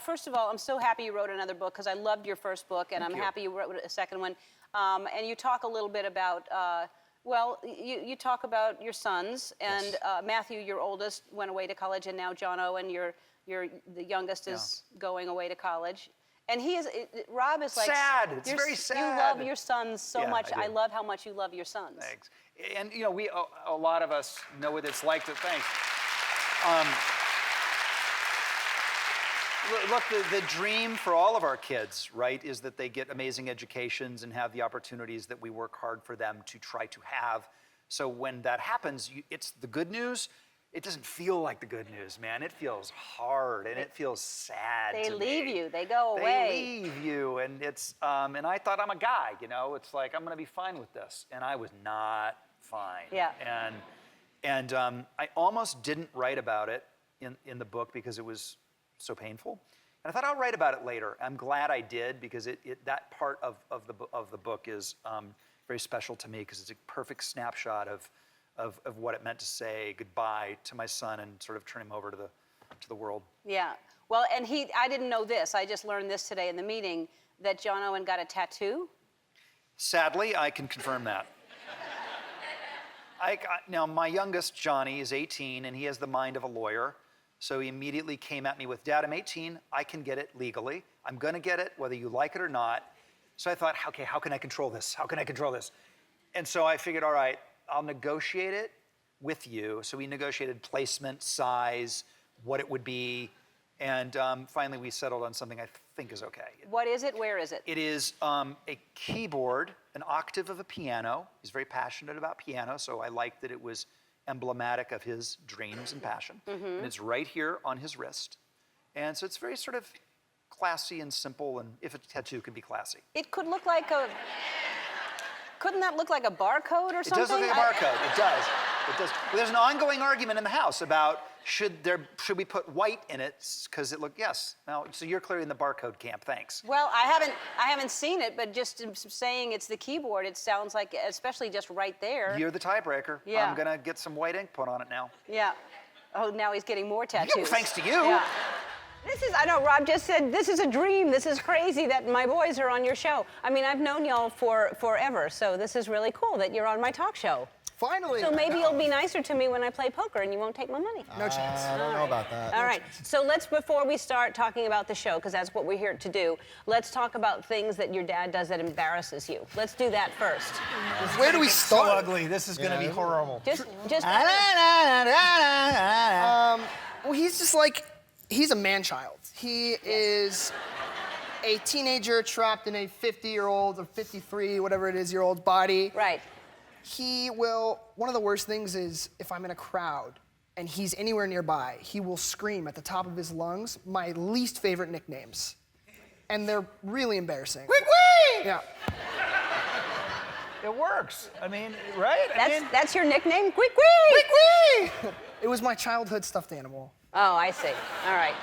first of all, I'm so happy you wrote another book because I loved your first book, and I'm happy you wrote a second one. And you talk a little bit about, well, you talk about your sons, and Matthew, your oldest, went away to college, and now Jono, and the youngest is going away to college. And Rob is like... Sad. It's very sad. You love your sons so much. I love how much you love your sons. Thanks. And, you know, a lot of us know what it's like to... Thanks. Look, the dream for all of our kids, right, is that they get amazing educations and have the opportunities that we work hard for them to try to have. So when that happens, it's the good news. It doesn't feel like the good news, man. It feels hard, and it feels sad to me. They leave you. They go away. They leave you, and it's... and I thought, I'm a guy, you know? It's like, I'm going to be fine with this. And I was not fine. Yeah. And I almost didn't write about it in the book because it was so painful. And I thought, I'll write about it later. I'm glad I did, because that part of the book is very special to me, because it's a perfect snapshot of what it meant to say goodbye to my son and sort of turn him over to the world. Yeah. Well, and I didn't know this. I just learned this today in the meeting, that John Owen got a tattoo. Sadly, I can confirm that. Now, my youngest, Johnny, is 18, and he has the mind of a lawyer. So he immediately came at me with, Dad, I'm 18. I can get it legally. I'm going to get it, whether you like it or not. So I thought, okay, how can I control this? How can I control this? And so I figured, all right, I'll negotiate it with you. So we negotiated placement, size, what it would be. And finally, we settled on something I think is okay. What is it? Where is it? It is a keyboard, an octave of a piano. He's very passionate about piano, so I liked that it was emblematic of his dreams and passion. And it's right here on his wrist. And so it's very sort of classy and simple, and if a tattoo can be classy. It could look like a... Couldn't that look like a barcode or something? It does look like a barcode. It does. It does. But there's an ongoing argument in the house about should we put white in it, because it looked, yes. Now, so you're clearly in the barcode camp. Thanks. Well, I haven't seen it, but just saying it's the keyboard, it sounds like, especially just right there. You're the tiebreaker. Yeah. I'm gonna get some white ink put on it now. Yeah. Oh, now he's getting more tattoos. Yeah, thanks to you. Yeah. I know Rob just said, this is a dream. This is crazy that my boys are on your show. I mean, I've known y'all forever, so this is really cool that you're on my talk show. Finally. So maybe you'll be nicer to me when I play poker and you won't take my money. No chance. I don't know about that. All right. So before we start talking about the show, because that's what we're here to do, let's talk about things that your dad does that embarrasses you. Let's do that first. Where do we start? So ugly. This is gonna be horrible. Just. Well, he's just like, he's a man-child. He is a teenager trapped in a 50-year-old or 53, whatever it is, year old body. Right. One of the worst things is if I'm in a crowd and he's anywhere nearby, he will scream at the top of his lungs my least favorite nicknames. And they're really embarrassing. Quick-wee! Yeah. It works. I mean, right? That's your nickname? Quick-wee! Quick-wee! It was my childhood stuffed animal. Oh, I see. All right.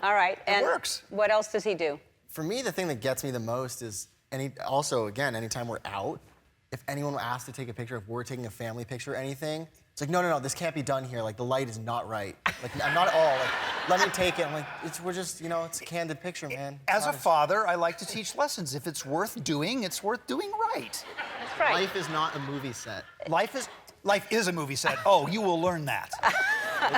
All right. It works. What else does he do? For me, the thing that gets me the most is, anytime we're out, if anyone will ask to take a picture, if we're taking a family picture or anything, it's like, no, this can't be done here. Like, the light is not right. Like, I'm not at all. Like, let me take it. I'm like, it's a candid picture, man. As a father, I like to teach lessons. If it's worth doing, it's worth doing right. That's right. Life is not a movie set. Life is a movie set. Oh, you will learn that.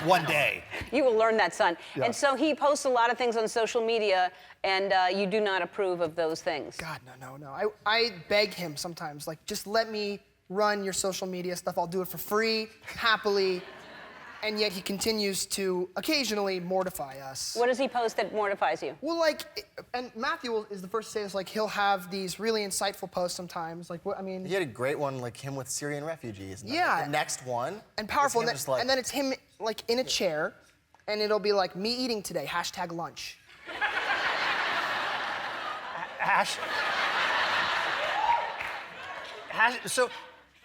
One day. You will learn that, son. Yeah. And so he posts a lot of things on social media, and you do not approve of those things. God, no. I beg him sometimes, like, just let me run your social media stuff. I'll do it for free, happily. And yet he continues to occasionally mortify us. What does he post that mortifies you? Well, and Matthew is the first to say this, like, he'll have these really insightful posts sometimes. Like, He had a great one, like him with Syrian refugees. And yeah. The next one. And powerful. And then it's him, like, in a chair, and it'll be like, me eating today, #lunch. So,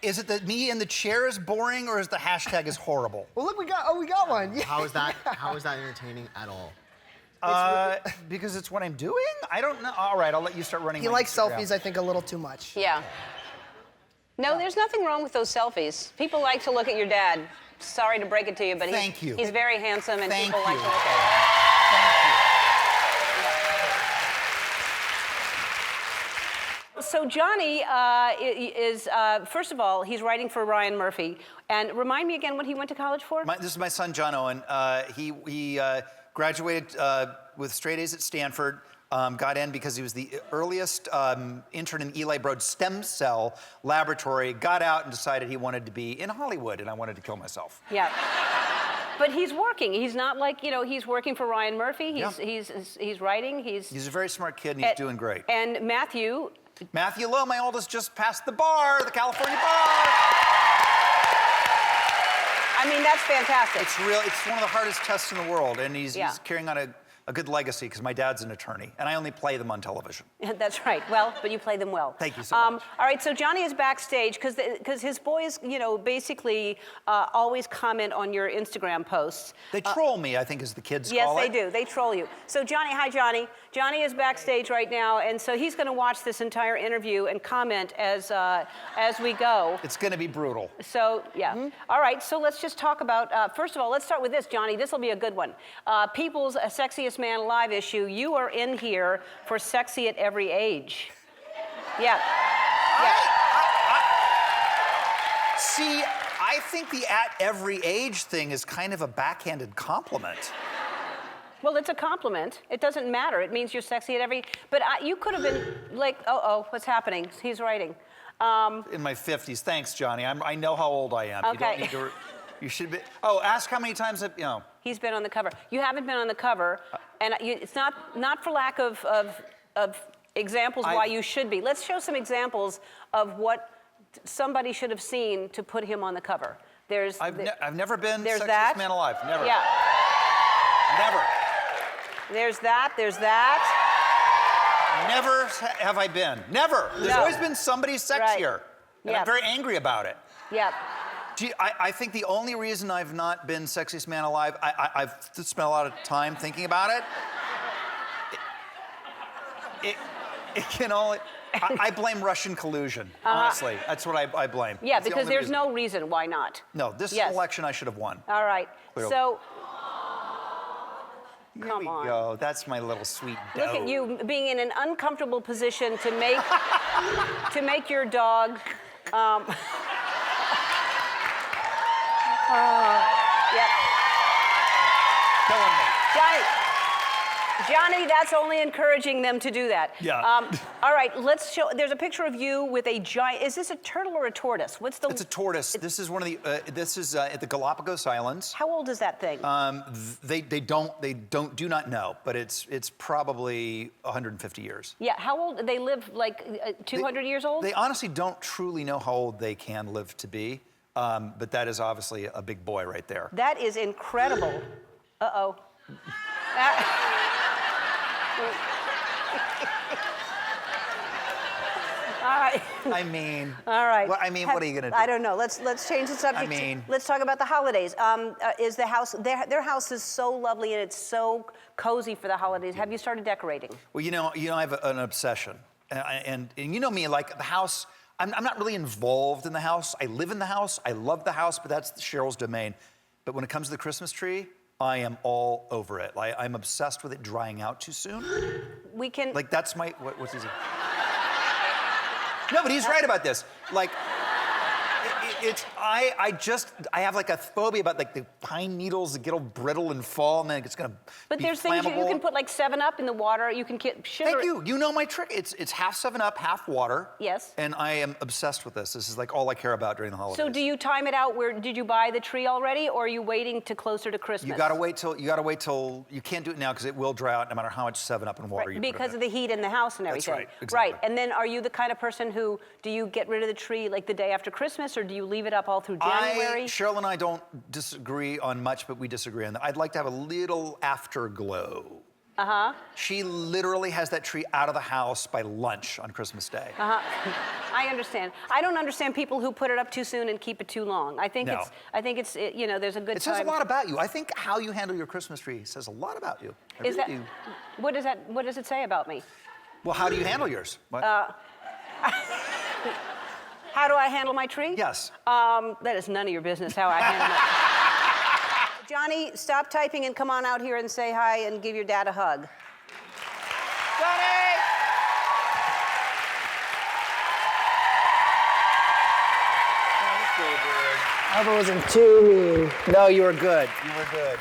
is it that me in the chair is boring, or is the hashtag is horrible? Well, look, we got one. Yeah. How is that entertaining at all? Because it's what I'm doing? I don't know. All right, I'll let you start running. He likes selfies, I think, a little too much. Yeah. No, there's nothing wrong with those selfies. People like to look at your dad. Sorry to break it to you, but he's very handsome, and people like to look at him. so Johnny is, first of all, he's writing for Ryan Murphy. And remind me again what he went to college for? This is my son, John Owen. He graduated with straight A's at Stanford. Got in because he was the earliest intern in Eli Broad's stem cell laboratory, got out and decided he wanted to be in Hollywood, and I wanted to kill myself. Yeah. But he's working. He's not like, he's working for Ryan Murphy. He's writing. He's a very smart kid, and he's doing great. And Matthew Lowe, my oldest, just passed the bar, the California bar. I mean, that's fantastic. It's one of the hardest tests in the world, and he's carrying on a good legacy because my dad's an attorney, and I only play them on television. That's right. Well, but you play them well. Thank you so much. All right, so Johnny is backstage because his boys, basically always comment on your Instagram posts. They troll me, I think, as the kids call it. Yes, they do. They troll you. So hi, Johnny. Johnny is backstage right now, and so he's going to watch this entire interview and comment as we go. It's going to be brutal. So, yeah. All right, so let's just talk about, first of all, let's start with this, Johnny. This will be a good one. People's Sexiest Man Alive issue. You are in here for Sexy at Every Age. Yeah. See, I think the at every age thing is kind of a backhanded compliment. Well, it's a compliment. It doesn't matter. It means you're sexy at every... But you could have been like, what's happening? He's writing. In my 50s. Thanks, Johnny. I know how old I am. Okay. You don't need to... You should be... Oh, ask how many times I've... He's been on the cover. You haven't been on the cover, and it's not for lack of examples why you should be. Let's show some examples of what somebody should have seen to put him on the cover. I've never been there's Sexiest that. Man Alive. Never. Yeah. Never. There's that. There's that. Never have I been. Never. There's always been somebody sexier. Right. And I'm very angry about it. Yeah. I think the only reason I've not been Sexiest Man Alive, I've spent a lot of time thinking about it. It can only... I blame Russian collusion, honestly. That's what I blame. Yeah, That's because there's reason. no reason why not. No, this election I should have won. All right. Clearly. So... Here Come we on. go. That's my little sweet doe. Look at you being in an uncomfortable position to make your dog. Yep. Killing me. Johnny, that's only encouraging them to do that. Yeah. All right, let's show. There's a picture of you with a giant. Is this a turtle or a tortoise? What's the? It's a tortoise. This is one of the. This is at the Galapagos Islands. How old is that thing? They do not know, but it's probably 150 years. Yeah. How old? They live like 200 years old. They honestly don't truly know how old they can live to be, but that is obviously a big boy right there. That is incredible. Uh-oh. All right. I mean. All right. Well, I mean, what are you gonna do? I don't know. Let's change the subject. I mean. Let's talk about the holidays. Is the house their house is so lovely and it's so cozy for the holidays. Have you started decorating? Well, I have an obsession, and you know me, like the house. I'm not really involved in the house. I live in the house. I love the house, but that's Cheryl's domain. But when it comes to the Christmas tree, I am all over it. I'm obsessed with it drying out too soon. We can. Like that's my what's he saying? No, but he's right about this. Like, I have like a phobia about like the pine needles that get all brittle and fall, and then it's gonna But be there's things you flammable. can put like 7-Up in the water. You can get sugar. Thank you. You know my trick. It's half 7-Up, half water. Yes. And I am obsessed with this. This is like all I care about during the holidays. So do you time it out? Did you buy the tree already, or are you waiting to closer to Christmas? You gotta wait till you can't do it now because it will dry out no matter how much 7-Up and water you put in because it. of the heat in the house and That's everything. right, exactly. Right. And then are you the kind of person who do you get rid of the tree like the day after Christmas, or do you leave it up all through January? Cheryl and I don't disagree on much, but we disagree on that. I'd like to have a little afterglow. Uh-huh. She literally has that tree out of the house by lunch on Christmas Day. Uh-huh. I understand. I don't understand people who put it up too soon and keep it too long. I think No. it's there's a good It time. says a lot about you. I think how you handle your Christmas tree says a lot about you. I really do. What does it say about me? Well, how do you handle yours? What? How do I handle my tree? Yes. That is none of your business how I handle my Johnny, stop typing and come on out here and say hi and give your dad a hug. Johnny! Let's go, Bird. I hope I wasn't too mean. No, you were good. You were good.